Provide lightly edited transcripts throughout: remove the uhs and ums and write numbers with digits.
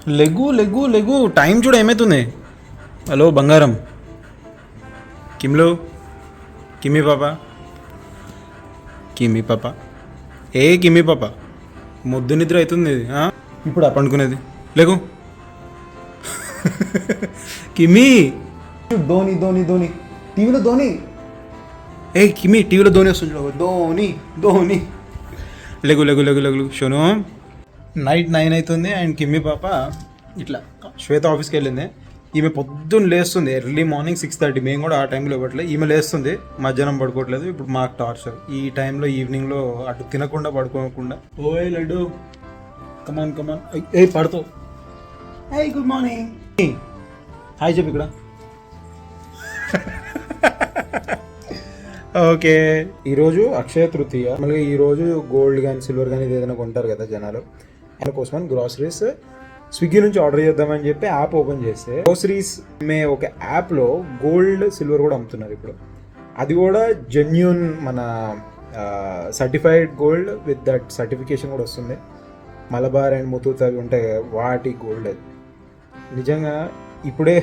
లెగు లెగు లెగు, time చూడ ఏమవుతుంది. Hello బంగారం, కిమ్లో కిమ్మి పాప, కిమ్మి పాప, ఏ కిమ్మి పాప, ముద్దు నిద్ర అవుతుంది ఇది. ఇప్పుడు పండుకునేది లేకు. కిమ్మి, ధోని ధోని ధోని, టీవీలో ధోని. ఏ కిమ్మి, టీవీలో ధోని వస్తుంది చూడ, ధోని ధోని. లెగు లెగు లెగు లెగు షోను. నైట్ 9 అవుతుంది అండ్ కిమ్మి పాప ఇట్లా శ్వేత ఆఫీస్కి వెళ్ళింది. ఈమె పొద్దున్న లేస్తుంది ఎర్లీ మార్నింగ్ 6:30. మేము కూడా ఆ టైంలో ఇవ్వట్లేదు. ఈమె లేస్తుంది, మధ్యాహ్నం పడుకోవట్లేదు. ఇప్పుడు మాకు టార్చర్ ఈ టైంలో, ఈవినింగ్లో అటు తినకుండా పడుకోకుండా. ఓయ్ లడ్డు, కమాన్ కమాన్. ఏ పడుతూ, ఏ గుడ్ మార్నింగ్, హాయ్ చెప్పు ఇక్కడ. ఓకే, ఈరోజు అక్షయ తృతీయ. మళ్ళీ ఈరోజు గోల్డ్ కానీ సిల్వర్ కానీ ఏదైనా కొంటారు కదా జనాలు, అందుకోసమని గ్రాసరీస్ స్విగ్గీ నుంచి ఆర్డర్ చేద్దామని చెప్పి యాప్ ఓపెన్ చేస్తే గ్రోసరీస్ మే ఒక యాప్లో గోల్డ్ సిల్వర్ కూడా అమ్ముతున్నారు ఇప్పుడు. అది కూడా జెన్యూన్ మన certified gold with that certification కూడా వస్తుంది. మలబార్ అండ్ ముతూట్ అవి ఉంటాయి వాటి గోల్డ్. అది నిజంగా ఇప్పుడే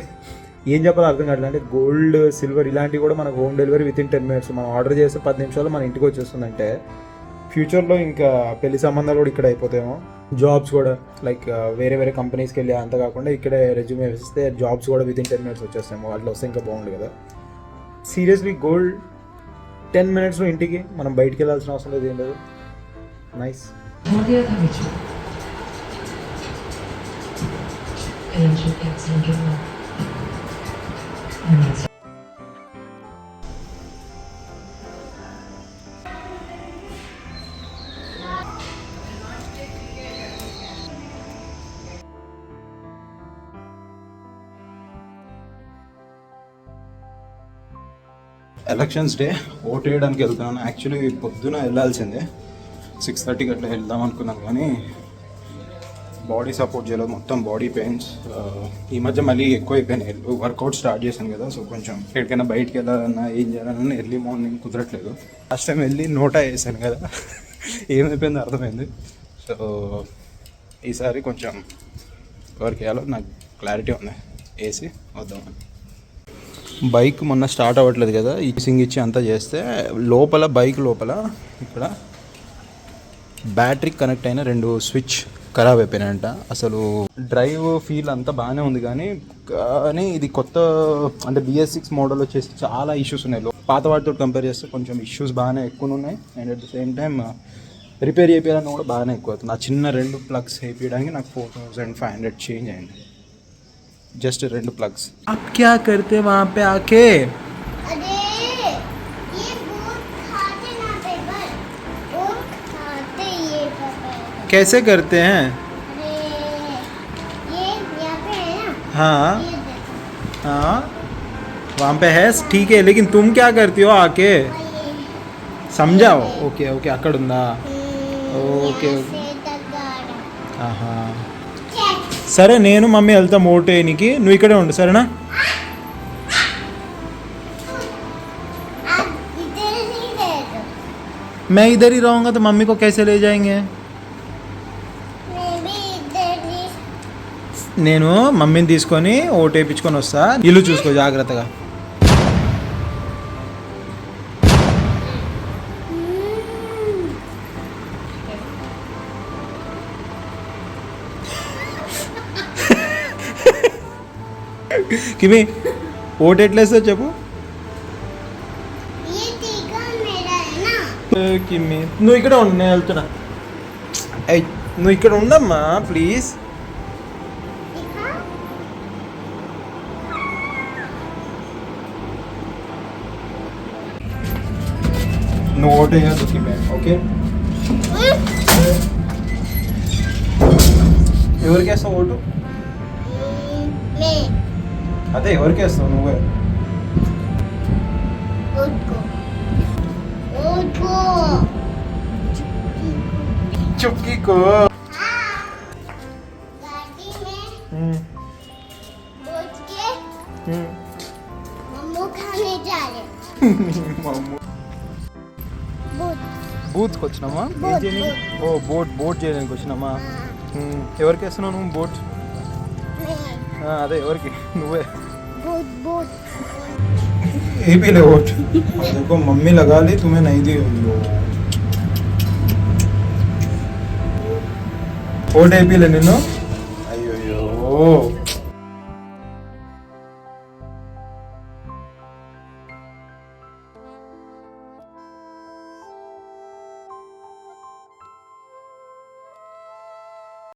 ఏం చెప్పాలో అర్థం కావట్లేదు. అంటే గోల్డ్ సిల్వర్ ఇలాంటివి కూడా మనకు home delivery with in 10 minutes, మనం ఆర్డర్ చేస్తే 10 నిమిషాలు మన ఇంటికి వచ్చేస్తుందంటే ఫ్యూచర్లో ఇంకా పెళ్లి సంబంధాలు కూడా ఇక్కడ అయిపోతాయేమో. జాబ్స్ కూడా లైక్ వేరే వేరే కంపెనీస్కి వెళ్ళి అంత కాకుండా ఇక్కడే రెజ్యూమే వేస్తే జాబ్స్ కూడా విత్ ఇన్ 10 minutes వచ్చేస్తాము. వాటిలో వస్తే ఇంకా బాగుండు కదా. సీరియస్లీ గోల్డ్ 10 minutesలో ఇంటికి, మనం బయటికి వెళ్ళాల్సిన అవసరం లేదు, ఏం లేదు. నైస్. ఎలక్షన్స్ డే ఓట్ వేయడానికి వెళ్తున్నాను. యాక్చువల్లీ పొద్దున వెళ్ళాల్సిందే 6:30కి అట్లా వెళ్దాం అనుకున్నాను, కానీ బాడీ సపోర్ట్ చేయలేదు, మొత్తం బాడీ పెయిన్స్. ఈ మధ్య మళ్ళీ ఎక్కువ అయిపోయినాయి. వర్కౌట్ స్టార్ట్ చేశాను కదా, సో కొంచెం ఎక్కడికైనా బయటికి వెళ్ళాలన్నా ఏం చేయాలన్నా ఎర్లీ మార్నింగ్ కుదరట్లేదు. ఫస్ట్ టైం వెళ్ళి నోటా వేసాను కదా, ఏమైపోయిందో అర్థమైంది. సో ఈసారి కొంచెం ఎవరికి వేయాలో నాకు క్లారిటీ ఉంది, వేసి వద్దామని. బైక్ మొన్న స్టార్ట్ అవ్వట్లేదు కదా, ఈ సింగ్ ఇచ్చి అంతా చేస్తే లోపల, బైక్ లోపల ఇక్కడ బ్యాటరీ కనెక్ట్ అయిన 2 స్విచ్ ఖరాబ్ అయిపోయినాయంట. అసలు డ్రైవ్ ఫీల్ అంతా బాగానే ఉంది, కానీ ఇది కొత్త అంటే BS6 మోడల్ వచ్చేసి చాలా ఇష్యూస్ ఉన్నాయి. పాత వాటితో కంపేర్ చేస్తే కొంచెం ఇష్యూస్ బాగానే ఎక్కువ ఉన్నాయి. And at the same time repair చేయించాలని కూడా బాగానే ఎక్కువ అవుతుంది. ఆ చిన్న 2 ప్లగ్స్ వేయించడానికి నాకు 4500 చేంజ్ అయింది. Just 2 plugs. आप क्या करते वहाँ पे आके? अरे ये बहुत खाते ना पेपर, बहुत खाते ये पेपर. कैसे करते हैं? अरे ये यहाँ पे है ना. हाँ ये देखो. हाँ, वहाँ पे है, ठीक है, लेकिन तुम क्या करती हो आके? समझाओ. ओके ओके, అక్కడ ఉందా? ఓకే ఆహా. సరే, నేను మమ్మీ వెళ్తాం ఓటేనికి, నువ్వు ఇక్కడే ఉండు సరేనా? मैं इधर ही रहूँगा तो मम्मी को कैसे ले जाएंगे? నేను మమ్మీని తీసుకొని ఓటు వేయించుకొని వస్తా, ఇల్లు చూసుకో జాగ్రత్తగా. కిమి, ఓటు ఎట్లేస్తా చెప్పు. కిమి, నువ్వు ఇక్కడ ఉండు, నేను వెళ్తున్నా. నువ్వు ఇక్కడ ఉండమ్మా ప్లీజ్. నువ్వు ఓటు వేయద్దు కిమి, ఓకే? ఎవరికి వేస్తావు ఓటు? అదే ఎవరికి వేస్తావు నువ్వే? చుక్కీకో. బూత్కి వచ్చినామా? ఓ బోట్ చేయడానికి వచ్చినామా? ఎవరికి వేస్తున్నావు నువ్వు బోట్? मैं అదే ఎవరికి నువ్వే बहुत बहुत एपी ले वोट देखो मम्मी लगा ली तुम्हें नहीं दी वोट एपी ले निन्नो అయ్యో